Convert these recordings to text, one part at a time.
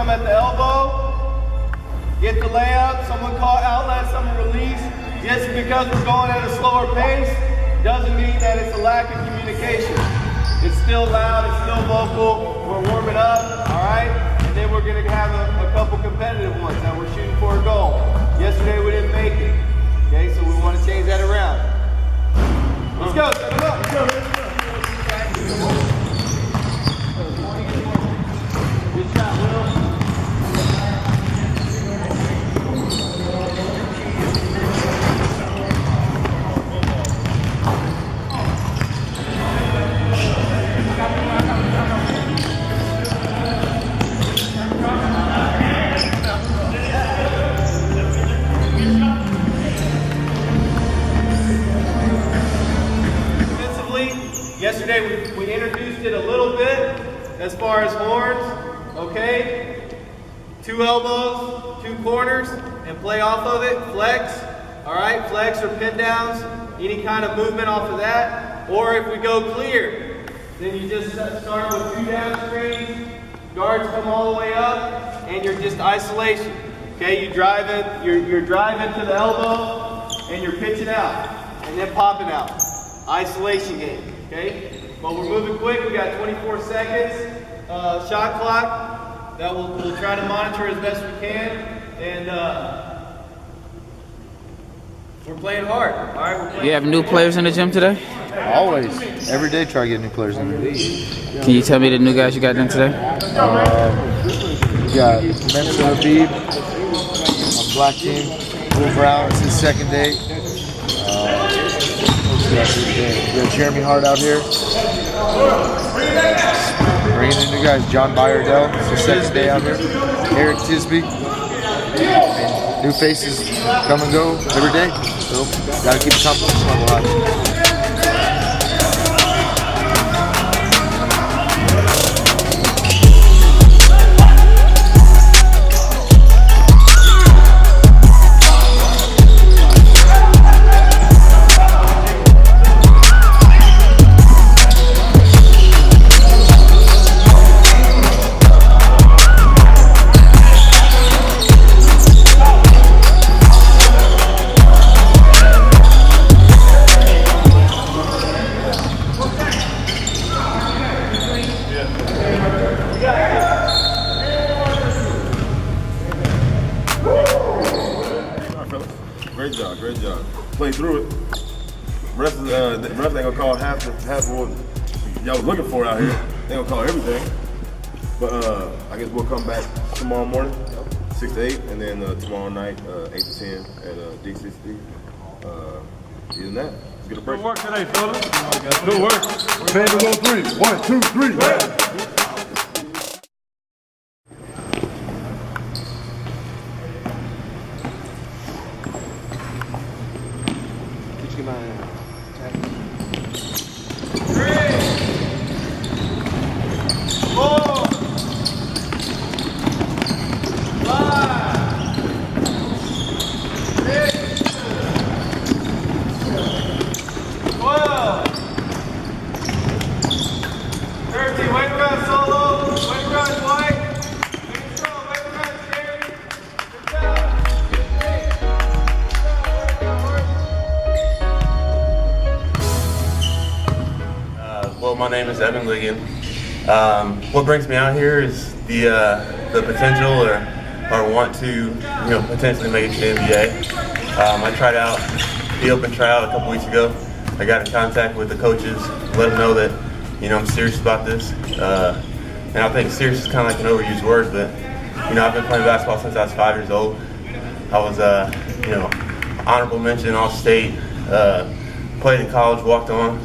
come at the elbow, get the layup, someone call outlet, someone release. Just because we're going at a slower pace doesn't mean that it's a lack of communication. It's still loud, it's still vocal, we're warming up, all right? And then we're gonna have a couple competitive ones that we're shooting for a goal. Yesterday we didn't make it, okay? So we wanna change that around. Let's go, set them up. Let's go. Good shot, Will. Yesterday we introduced it a little bit as far as horns, okay? 2 elbows, 2 corners, and play off of it, flex, all right? Flex or pin downs, any kind of movement off of that. Or if we go clear, then you just start with 2 down screens, guards come all the way up, and you're just isolation, okay? You're driving to the elbow, and you're pitching out, and then popping out. Isolation game. Okay, but we're moving quick. We got 24 seconds shot clock that we'll try to monitor as best we can, and we're playing hard. All right, You have new players in the gym today? Always. Every day try to get new players in the league. Can you tell me the new guys you got in today? We got Mensa Habib on black team. Will Brown, it's his second day. We got Jeremy Hart out here. Bringing in new guys. John Byardell, it's his second day out here. Eric Tisby. And new faces come and go every day. So, gotta keep the competition level high. Great job. Play through it. Rest ain't gonna call half of what y'all was looking for out here. They gonna call everything. But I guess we'll come back tomorrow morning, 6 to 8, and then tomorrow night, 8 to 10 at D60. Other than that, let's get a break. Good work today, fellas. Good work. Vandals on 3. 1, 2, 3. Well, my name is Evan Ligon. What brings me out here is the potential or want to potentially make it to the NBA. I tried out the open tryout a couple weeks ago. I got in contact with the coaches, let them know that I'm serious about this. And I think serious is kind of like an overused word, but I've been playing basketball since I was 5 years old. I was honorable mention All-State, played in college, walked on.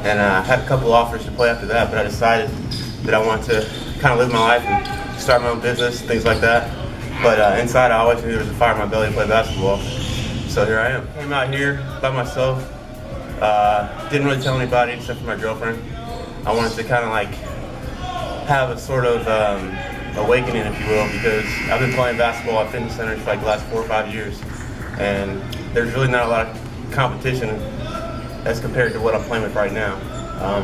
And I had a couple offers to play after that, but I decided that I wanted to kind of live my life and start my own business, things like that. But inside, I always knew there was a fire in my belly to play basketball. So here I am. Came out here by myself. Didn't really tell anybody except for my girlfriend. I wanted to kind of like have a sort of awakening, if you will, because I've been playing basketball at fitness centers for like the last 4 or 5 years. And there's really not a lot of competition as compared to what I'm playing with right now.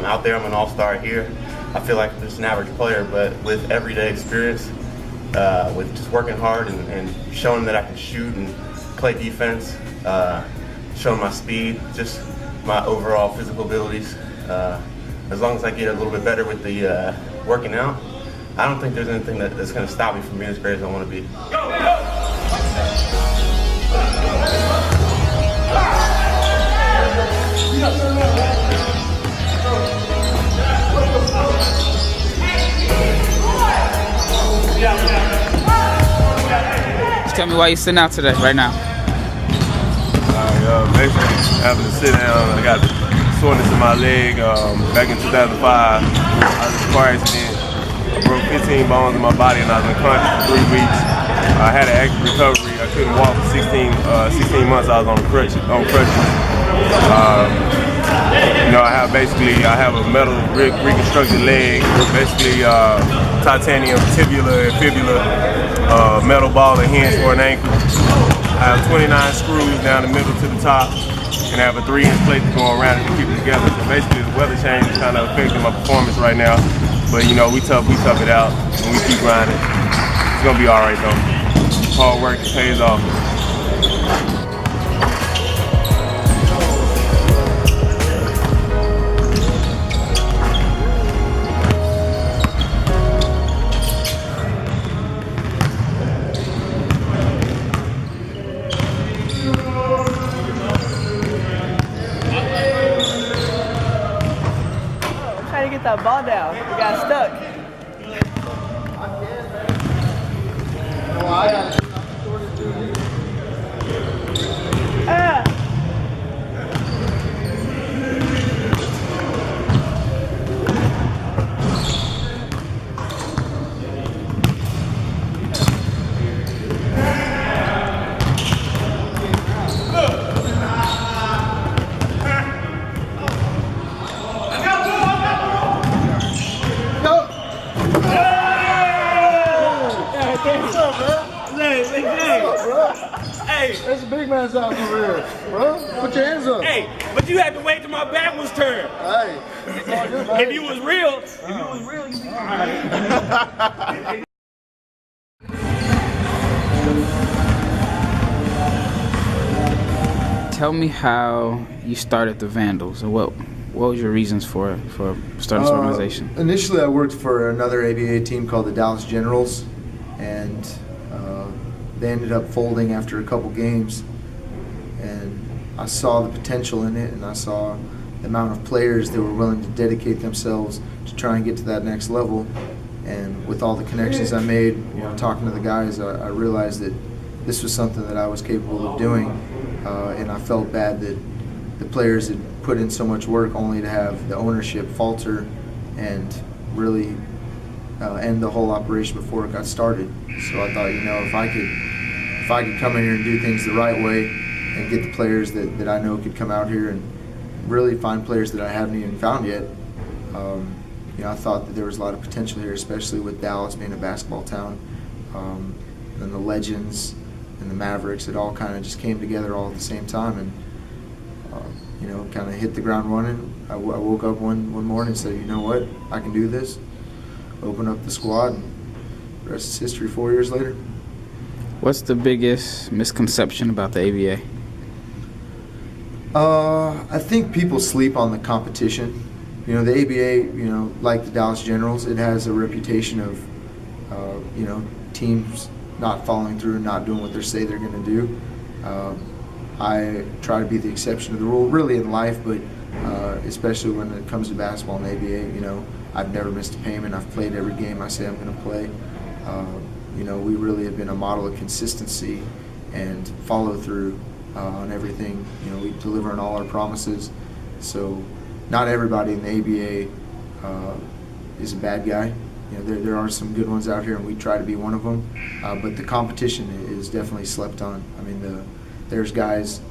Out there, I'm an all-star. Here, I feel like I'm just an average player, but with everyday experience with just working hard and showing that I can shoot and play defense, showing my speed, just my overall physical abilities. As long as I get a little bit better with the working out, I don't think there's anything that's going to stop me from being as great as I want to be. Just tell me why you sitting out today, right now. Basically, having to sit down, I got soreness in my leg. Back in 2005, I was in a car accident. I broke 15 bones in my body and I was unconscious for 3 weeks. I had an active recovery. I couldn't walk for 16 months. I was on crutches. I have a metal reconstructed leg, basically titanium tibula and fibula, metal ball and hinge for an ankle. I have 29 screws down the middle to the top, and I have a 3-inch plate to go around it to keep it together. So basically, the weather change is kind of affecting my performance right now. But you know, we tough it out, and we keep grinding. It's gonna be all right though. Hard work pays off. Trying to get that ball down. We got stuck. Hey, that's a big man's house over here, bro. Put your hands up. Hey, but you had to wait till my back was turned. Hey, it's all good, man. If you was real, you'd be all right. Tell me how you started the Vandals, and what was your reasons for starting this organization? Initially, I worked for another ABA team called the Dallas Generals, and they ended up folding after a couple games. And I saw the potential in it, and I saw the amount of players that were willing to dedicate themselves to try and get to that next level. And with all the connections I made, talking to the guys, I realized that this was something that I was capable of doing. And I felt bad that the players had put in so much work only to have the ownership falter and really end the whole operation before it got started. So I thought, if I could come in here and do things the right way and get the players that I know could come out here and really find players that I haven't even found yet, I thought that there was a lot of potential here, especially with Dallas being a basketball town. And the Legends and the Mavericks, it all kind of just came together all at the same time, and kind of hit the ground running. I woke up one morning and said, you know what, I can do this. Open up the squad, and the rest is history 4 years later. What's the biggest misconception about the ABA? I think people sleep on the competition. The ABA, like the Dallas Generals, it has a reputation of, teams not following through and not doing what they say they're going to do. I try to be the exception to the rule, really in life, but especially when it comes to basketball and ABA. I've never missed a payment. I've played every game I say I'm going to play. We really have been a model of consistency and follow through on everything. We deliver on all our promises. So not everybody in the ABA is a bad guy. There are some good ones out here, and we try to be one of them. But the competition is definitely slept on. I mean, there's guys,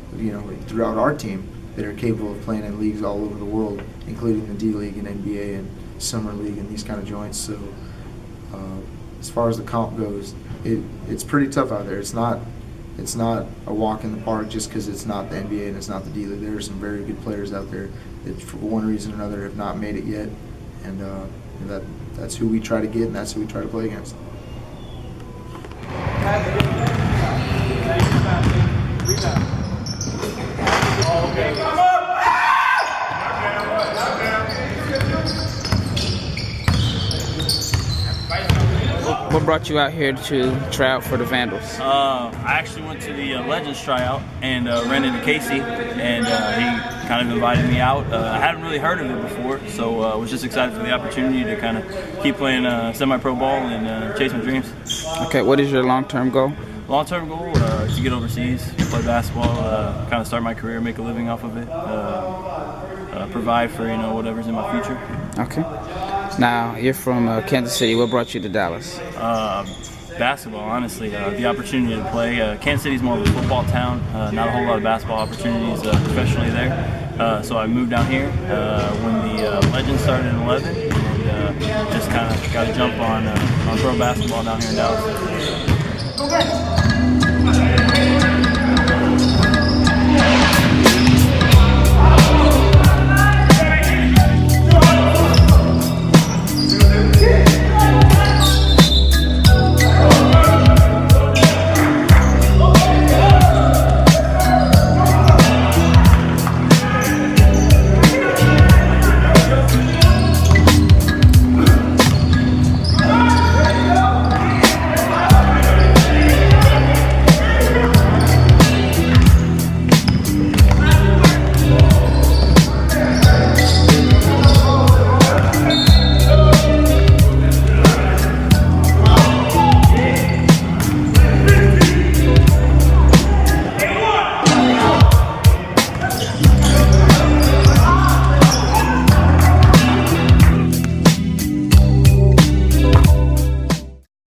throughout our team that are capable of playing in leagues all over the world, including the D League and NBA and Summer League and these kind of joints. So as far as the comp goes, it's pretty tough out there. It's not a walk in the park just because it's not the NBA and it's not the D League. There are some very good players out there that for one reason or another have not made it yet, and that's who we try to get, and that's who we try to play against. What brought you out here to try out for the Vandals? I actually went to the Legends tryout and ran into Casey, and he kind of invited me out. I hadn't really heard of it before, so I was just excited for the opportunity to kind of keep playing semi-pro ball and chase my dreams. Okay, what is your long-term goal? Long-term goal is to get overseas, play basketball, kind of start my career, make a living off of it, provide for whatever's in my future. Okay. Now, you're from Kansas City. What brought you to Dallas? Basketball, honestly. The opportunity to play. Kansas City's more of a football town. Not a whole lot of basketball opportunities professionally there. So I moved down here when the Legends started in 11, and just kind of got a jump on pro basketball down here in Dallas.